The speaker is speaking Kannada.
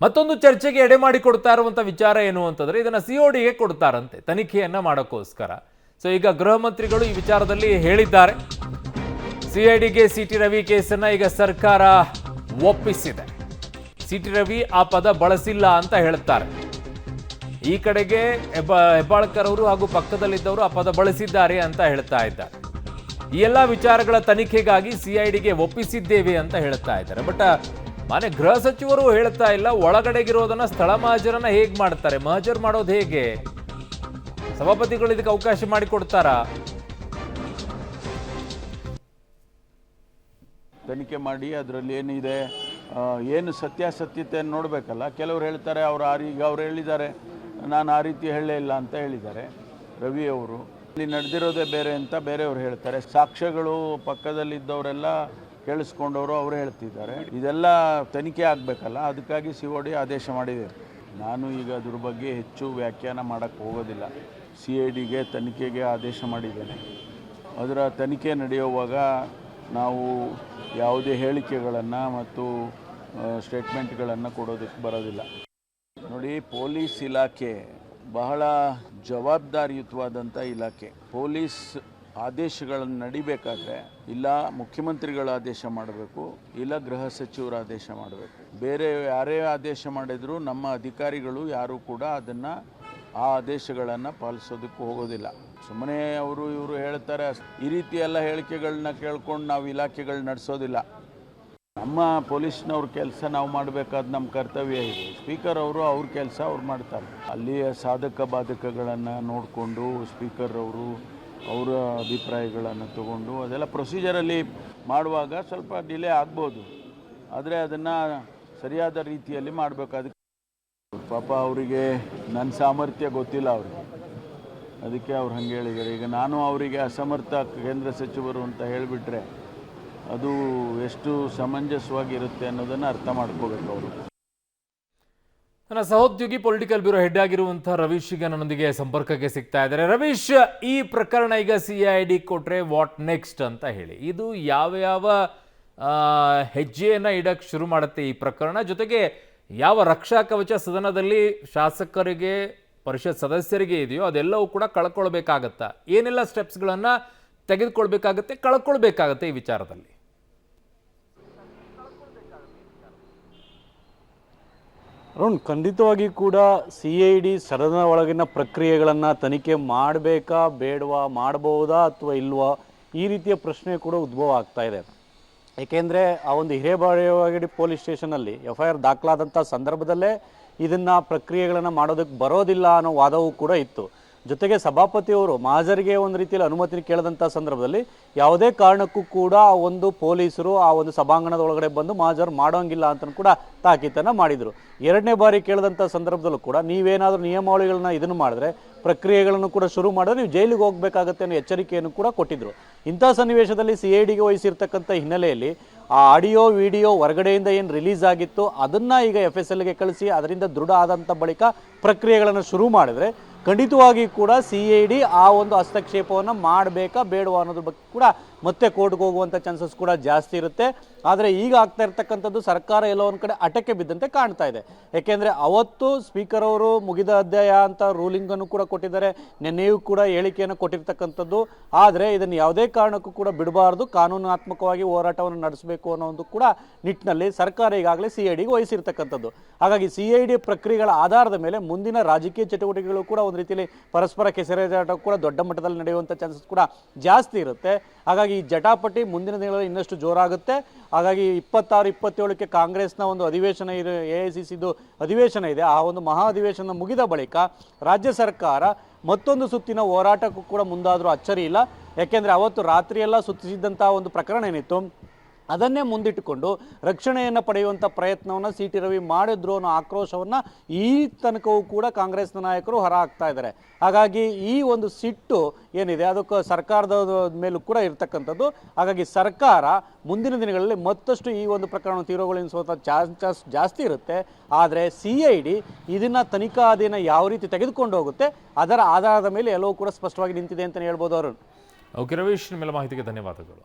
ಮತ್ತೊಂದು ಚರ್ಚೆಗೆ ಎಡೆ ಮಾಡಿ ಕೊಡ್ತಾ ಇರುವಂತ ವಿಚಾರ ಏನು ಅಂತಂದ್ರೆ ಇದನ್ನ ಸಿಒಡಿಗೆ ಕೊಡ್ತಾರಂತೆ ತನಿಖೆಯನ್ನ ಮಾಡೋಕ್ಕೋಸ್ಕರ. ಸೊ ಈಗ ಗೃಹ ಮಂತ್ರಿಗಳು ಈ ವಿಚಾರದಲ್ಲಿ ಹೇಳಿದ್ದಾರೆ. ಸಿಐಡಿಗೆ ಸಿಟಿ ರವಿ ಕೇಸನ್ನ ಈಗ ಸರ್ಕಾರ ಒಪ್ಪಿಸಿದೆ. ಸಿಟಿ ರವಿ ಆ ಪದ ಬಳಸಿಲ್ಲ ಅಂತ ಹೇಳ್ತಾರೆ. ಈ ಕಡೆಗೆ ಹೆಬ್ಬಾಳ್ಕರ್ ಅವರು ಹಾಗೂ ಪಕ್ಕದಲ್ಲಿದ್ದವರು ಆ ಪದ ಬಳಸಿದ್ದಾರೆ ಅಂತ ಹೇಳ್ತಾ ಇದ್ದಾರೆ. ಈ ಎಲ್ಲ ವಿಚಾರಗಳ ತನಿಖೆಗಾಗಿ ಸಿಐಡಿಗೆ ಒಪ್ಪಿಸಿದ್ದೇವೆ ಅಂತ ಹೇಳ್ತಾ ಇದ್ದಾರೆ. ಬಟ್ ಮನೆ ಗೃಹ ಸಚಿವರು ಹೇಳ್ತಾ ಇಲ್ಲ ಒಳಗಡೆಗಿರೋದನ್ನ ಸ್ಥಳ ಮಹಜರನ್ನ ಹೇಗೆ ಮಾಡ್ತಾರೆ, ಮಹಜರ್ ಮಾಡೋದು ಹೇಗೆ, ಸಭಾಪತಿಗಳು ಇದಕ್ಕೆ ಅವಕಾಶ ಮಾಡಿಕೊಡ್ತಾರಾ? ತನಿಖೆ ಮಾಡಿ ಅದರಲ್ಲಿ ಏನಿದೆ ಏನು ಸತ್ಯಾಸತ್ಯತೆಯನ್ನು ನೋಡಬೇಕಲ್ಲ. ಕೆಲವರು ಹೇಳ್ತಾರೆ ಅವ್ರು ಹೇಳಿದ್ದಾರೆ, ನಾನು ಆ ರೀತಿ ಹೇಳಲೇ ಇಲ್ಲ ಅಂತ ಹೇಳಿದ್ದಾರೆ ರವಿ ಅವರು. ಇಲ್ಲಿ ನಡೆದಿರೋದೇ ಬೇರೆ ಅಂತ ಬೇರೆಯವರು ಹೇಳ್ತಾರೆ. ಸಾಕ್ಷ್ಯಗಳು ಪಕ್ಕದಲ್ಲಿದ್ದವರೆಲ್ಲ ಕೇಳಿಸ್ಕೊಂಡವರು ಅವರು ಹೇಳ್ತಿದ್ದಾರೆ. ಇದೆಲ್ಲ ತನಿಖೆ ಆಗಬೇಕಲ್ಲ, ಅದಕ್ಕಾಗಿ ಸಿಒಡಿ ಆದೇಶ ಮಾಡಿದೆ. ನಾನು ಈಗ ಅದ್ರ ಬಗ್ಗೆ ಹೆಚ್ಚು ವ್ಯಾಖ್ಯಾನ ಮಾಡೋಕ್ಕೆ ಹೋಗೋದಿಲ್ಲ. ಸಿಐಡಿಗೆ ತನಿಖೆಗೆ ಆದೇಶ ಮಾಡಿದ್ದೇನೆ. ಅದರ ತನಿಖೆ ನಡೆಯುವಾಗ ನಾವು ಯಾವುದೇ ಹೇಳಿಕೆಗಳನ್ನು ಮತ್ತು ಸ್ಟೇಟ್ಮೆಂಟ್ಗಳನ್ನು ಕೊಡೋದಕ್ಕೆ ಬರೋದಿಲ್ಲ. ನೋಡಿ, ಪೊಲೀಸ್ ಇಲಾಖೆ ಬಹಳ ಜವಾಬ್ದಾರಿಯುತವಾದಂಥ ಇಲಾಖೆ. ಪೊಲೀಸ್ ಆದೇಶಗಳನ್ನು ನಡಿಬೇಕಾದ್ರೆ ಇಲ್ಲ ಮುಖ್ಯಮಂತ್ರಿಗಳ ಆದೇಶ ಮಾಡಬೇಕು, ಇಲ್ಲ ಗೃಹ ಸಚಿವರ ಆದೇಶ ಮಾಡಬೇಕು. ಬೇರೆ ಯಾರೇ ಆದೇಶ ಮಾಡಿದರೂ ನಮ್ಮ ಅಧಿಕಾರಿಗಳು ಯಾರೂ ಕೂಡ ಅದನ್ನು ಆ ಆದೇಶಗಳನ್ನು ಪಾಲಿಸೋದಕ್ಕೆ ಹೋಗೋದಿಲ್ಲ. ಸುಮ್ಮನೆ ಇವರು ಹೇಳ್ತಾರೆ, ಈ ರೀತಿ ಎಲ್ಲ ಹೇಳಿಕೆಗಳನ್ನ ಕೇಳ್ಕೊಂಡು ನಾವು ಇಲಾಖೆಗಳು ನಡೆಸೋದಿಲ್ಲ. ನಮ್ಮ ಪೊಲೀಸ್ನವ್ರ ಕೆಲಸ ನಾವು ಮಾಡಬೇಕಾದ ನಮ್ಮ ಕರ್ತವ್ಯ ಇದೆ. ಸ್ಪೀಕರ್ ಅವರು ಅವ್ರ ಕೆಲಸ ಅವ್ರು ಮಾಡ್ತಾರೆ. ಅಲ್ಲಿಯ ಸಾಧಕ ಬಾಧಕಗಳನ್ನು ನೋಡಿಕೊಂಡು ಸ್ಪೀಕರ್ ಅವರು ಅವರ ಅಭಿಪ್ರಾಯಗಳನ್ನು ತಗೊಂಡು ಅದೆಲ್ಲ ಪ್ರೊಸೀಜರಲ್ಲಿ ಮಾಡುವಾಗ ಸ್ವಲ್ಪ ಡಿಲೇ ಆಗ್ಬೋದು. ಆದರೆ ಅದನ್ನು ಸರಿಯಾದ ರೀತಿಯಲ್ಲಿ ಮಾಡಬೇಕು. ಅದಕ್ಕೆ ಪಾಪ ಅವರಿಗೆ ನನ್ನ ಸಾಮರ್ಥ್ಯ ಗೊತ್ತಿಲ್ಲ ಅವ್ರಿಗೆ, ಅದಕ್ಕೆ ಅವ್ರು ಹಂಗೆ ಹೇಳಿದ್ದಾರೆ. ಈಗ ನಾನು ಅವರಿಗೆ ಅಸಮರ್ಥ ಕೇಂದ್ರ ಸಚಿವರು ಅಂತ ಹೇಳಿಬಿಟ್ರೆ ಅದು ಎಷ್ಟು ಸಮಂಜಸವಾಗಿರುತ್ತೆ ಅನ್ನೋದನ್ನು ಅರ್ಥ ಮಾಡ್ಕೋಬೇಕು ಅವರು. ನನ್ನ ಸಹೋದ್ಯೋಗಿ ಪೊಲಿಟಿಕಲ್ ಬ್ಯೂರೋ ಹೆಡ್ ಆಗಿರುವಂತಹ ರವೀಶ್ ಈಗ ನನ್ನೊಂದಿಗೆ ಸಂಪರ್ಕಕ್ಕೆ ಸಿಗ್ತಾ ಇದ್ದಾರೆ. ರವೀಶ್, ಈ ಪ್ರಕರಣ ಈಗ ಸಿಐಡಿ ಕೊಟ್ರೆ ವಾಟ್ ನೆಕ್ಸ್ಟ್ ಅಂತ ಹೇಳಿ, ಇದು ಯಾವ ಹೆಜ್ಜೆಯನ್ನು ಇಡಕ್ಕೆ ಶುರು ಮಾಡುತ್ತೆ ಈ ಪ್ರಕರಣ? ಜೊತೆಗೆ ಯಾವ ರಕ್ಷಾ ಕವಚ ಸದನದಲ್ಲಿ ಶಾಸಕರಿಗೆ ಪರಿಷತ್ ಸದಸ್ಯರಿಗೆ ಇದೆಯೋ ಅದೆಲ್ಲವೂ ಕೂಡ ಕಳ್ಕೊಳ್ಬೇಕಾಗತ್ತಾ? ಏನೆಲ್ಲ ಸ್ಟೆಪ್ಸ್ಗಳನ್ನು ತೆಗೆದುಕೊಳ್ಬೇಕಾಗತ್ತೆ, ಕಳ್ಕೊಳ್ಬೇಕಾಗತ್ತೆ ಈ ವಿಚಾರದಲ್ಲಿ? ಅರುಣ್, ಖಂಡಿತವಾಗಿ ಕೂಡ ಸಿಐಡಿ ಸದನ ಒಳಗಿನ ಪ್ರಕ್ರಿಯೆಗಳನ್ನು ತನಿಖೆ ಮಾಡಬೇಕಾ ಬೇಡವಾ, ಮಾಡಬಹುದಾ ಅಥವಾ ಇಲ್ವಾ, ಈ ರೀತಿಯ ಪ್ರಶ್ನೆ ಕೂಡ ಉದ್ಭವ ಆಗ್ತಾ ಇದೆ. ಏಕೆಂದರೆ ಆ ಒಂದು ಹಿರೇಬಾಗೇವಾಡಿ ಪೊಲೀಸ್ ಸ್ಟೇಷನಲ್ಲಿ FIR ದಾಖಲಾದಂಥ ಸಂದರ್ಭದಲ್ಲೇ ಇದನ್ನು ಪ್ರಕ್ರಿಯೆಗಳನ್ನು ಮಾಡೋದಕ್ಕೆ ಬರೋದಿಲ್ಲ ಅನ್ನೋ ವಾದವೂ ಕೂಡ ಇತ್ತು. ಜೊತೆಗೆ ಸಭಾಪತಿಯವರು ಮಹಾಜರಿಗೆ ಒಂದು ರೀತಿಯಲ್ಲಿ ಅನುಮತಿ ಕೇಳಿದಂಥ ಸಂದರ್ಭದಲ್ಲಿ ಯಾವುದೇ ಕಾರಣಕ್ಕೂ ಕೂಡ ಒಂದು ಪೊಲೀಸರು ಆ ಒಂದು ಸಭಾಂಗಣದ ಒಳಗಡೆ ಬಂದು ಮಹಾಜರು ಮಾಡೋಂಗಿಲ್ಲ ಅಂತ ಕೂಡ ತಾಕೀತನ್ನು ಮಾಡಿದರು. ಎರಡನೇ ಬಾರಿ ಕೇಳಿದಂಥ ಸಂದರ್ಭದಲ್ಲೂ ಕೂಡ ನೀವೇನಾದರೂ ನಿಯಮಾವಳಿಗಳನ್ನ ಇದನ್ನು ಮಾಡಿದ್ರೆ, ಪ್ರಕ್ರಿಯೆಗಳನ್ನು ಕೂಡ ಶುರು ಮಾಡಿದ್ರೆ ನೀವು ಜೈಲಿಗೆ ಹೋಗಬೇಕಾಗತ್ತೆ ಅನ್ನೋ ಎಚ್ಚರಿಕೆಯನ್ನು ಕೂಡ ಕೊಟ್ಟಿದ್ದರು. ಇಂಥ ಸನ್ನಿವೇಶದಲ್ಲಿ ಸಿಐಡಿಗೆ ವಹಿಸಿರ್ತಕ್ಕಂಥ ಹಿನ್ನೆಲೆಯಲ್ಲಿ ಆ ಆಡಿಯೋ ವಿಡಿಯೋ ಹೊರಗಡೆಯಿಂದ ಏನು ರಿಲೀಸ್ ಆಗಿತ್ತು ಅದನ್ನು ಈಗ FSLಗೆ ಕಳಿಸಿ ಅದರಿಂದ ದೃಢ ಆದಂಥ ಬಳಿಕ ಪ್ರಕ್ರಿಯೆಗಳನ್ನು ಶುರು ಮಾಡಿದರೆ ಖಂಡಿತವಾಗಿ ಕೂಡ ಸಿಐಡಿ ಆ ಒಂದು ಹಸ್ತಕ್ಷೇಪವನ್ನು ಮಾಡಬೇಕಾ ಬೇಡವಾ ಅನ್ನೋದ್ರ ಬಗ್ಗೆ ಕೂಡ ಮತ್ತೆ ಕೋರ್ಟ್ಗೆ ಹೋಗುವಂಥ ಚಾನ್ಸಸ್ ಕೂಡ ಜಾಸ್ತಿ ಇರುತ್ತೆ. ಆದರೆ ಈಗ ಆಗ್ತಾ ಇರ್ತಕ್ಕಂಥದ್ದು ಸರ್ಕಾರ ಎಲ್ಲೋ ಒಂದು ಕಡೆ ಅಟಕ್ಕೆ ಬಿದ್ದಂತೆ ಕಾಣ್ತಾ ಇದೆ. ಯಾಕೆಂದರೆ ಅವತ್ತು ಸ್ಪೀಕರ್ ಅವರು ಮುಗಿದ ಅಧ್ಯಾಯ ಅಂತ ರೂಲಿಂಗನ್ನು ಕೂಡ ಕೊಟ್ಟಿದ್ದಾರೆ, ನಿನ್ನೆಯೂ ಕೂಡ ಹೇಳಿಕೆಯನ್ನು ಕೊಟ್ಟಿರ್ತಕ್ಕಂಥದ್ದು. ಆದರೆ ಇದನ್ನು ಯಾವುದೇ ಕಾರಣಕ್ಕೂ ಕೂಡ ಬಿಡಬಾರ್ದು, ಕಾನೂನಾತ್ಮಕವಾಗಿ ಹೋರಾಟವನ್ನು ನಡೆಸಬೇಕು ಅನ್ನೋ ಒಂದು ಕೂಡ ನಿಟ್ಟಿನಲ್ಲಿ ಸರ್ಕಾರ ಈಗಾಗಲೇ ಸಿಐಡಿಗೆ ವಹಿಸಿರ್ತಕ್ಕಂಥದ್ದು. ಹಾಗಾಗಿ ಸಿಐಡಿ ಪ್ರಕ್ರಿಯೆಗಳ ಆಧಾರದ ಮೇಲೆ ಮುಂದಿನ ರಾಜಕೀಯ ಚಟುವಟಿಕೆಗಳು ಕೂಡ ಒಂದು ರೀತಿಯಲ್ಲಿ ಪರಸ್ಪರ ಕೆಸರೆದಾಟ ಕೂಡ ದೊಡ್ಡ ಮಟ್ಟದಲ್ಲಿ ನಡೆಯುವಂಥ ಚಾನ್ಸಸ್ ಕೂಡ ಜಾಸ್ತಿ ಇರುತ್ತೆ. ಹಾಗಾಗಿ ಈ ಜಟಾಪಟಿ ಮುಂದಿನ ದಿನಗಳಲ್ಲಿ ಇನ್ನಷ್ಟು ಜೋರಾಗುತ್ತೆ. ಹಾಗಾಗಿ 26-27ಕ್ಕೆ ಕಾಂಗ್ರೆಸ್ನ ಒಂದು ಅಧಿವೇಶನ ಇದೆ, AICCದು ಅಧಿವೇಶನ ಇದೆ. ಆ ಒಂದು ಮಹಾ ಅಧಿವೇಶನ ಮುಗಿದ ಬಳಿಕ ರಾಜ್ಯ ಸರ್ಕಾರ ಮತ್ತೊಂದು ಸುತ್ತಿನ ಹೋರಾಟಕ್ಕೂ ಕೂಡ ಮುಂದಾದರೂ ಅಚ್ಚರಿ ಇಲ್ಲ. ಯಾಕೆಂದರೆ ಅವತ್ತು ರಾತ್ರಿಯೆಲ್ಲ ಸುತ್ತಿಸಿದ್ದಂಥ ಒಂದು ಪ್ರಕರಣ ಏನಿತ್ತು ಅದನ್ನೇ ಮುಂದಿಟ್ಟುಕೊಂಡು ರಕ್ಷಣೆಯನ್ನು ಪಡೆಯುವಂಥ ಪ್ರಯತ್ನವನ್ನು CT ರವಿ ಮಾಡಿದ್ರು ಅನ್ನೋ ಆಕ್ರೋಶವನ್ನು ಈ ತನಕವೂ ಕೂಡ ಕಾಂಗ್ರೆಸ್ನ ನಾಯಕರು ಹೊರ ಹಾಕ್ತಾ ಇದ್ದಾರೆ. ಹಾಗಾಗಿ ಈ ಒಂದು ಸಿಟ್ಟು ಏನಿದೆ ಅದಕ್ಕೆ ಸರ್ಕಾರದ ಮೇಲೂ ಕೂಡ ಇರ್ತಕ್ಕಂಥದ್ದು. ಹಾಗಾಗಿ ಸರ್ಕಾರ ಮುಂದಿನ ದಿನಗಳಲ್ಲಿ ಮತ್ತಷ್ಟು ಈ ಒಂದು ಪ್ರಕರಣ ತೀವ್ರಗೊಳಿಸುವಂಥ ಚಾನ್ಸಸ್ ಜಾಸ್ತಿ ಇರುತ್ತೆ. ಆದರೆ ಸಿಐಡಿ ಇದನ್ನು ತನಿಖಾಧೀನ ಯಾವ ರೀತಿ ತೆಗೆದುಕೊಂಡು ಹೋಗುತ್ತೆ ಅದರ ಆಧಾರದ ಮೇಲೆ ಎಲ್ಲವೂ ಕೂಡ ಸ್ಪಷ್ಟವಾಗಿ ನಿಂತಿದೆ ಅಂತಲೇ ಹೇಳ್ಬೋದು. ಅವರು ಓಕೆ ರವೀಶ್, ನಿಮ್ಮೆಲ್ಲ ಮಾಹಿತಿಗೆ ಧನ್ಯವಾದಗಳು.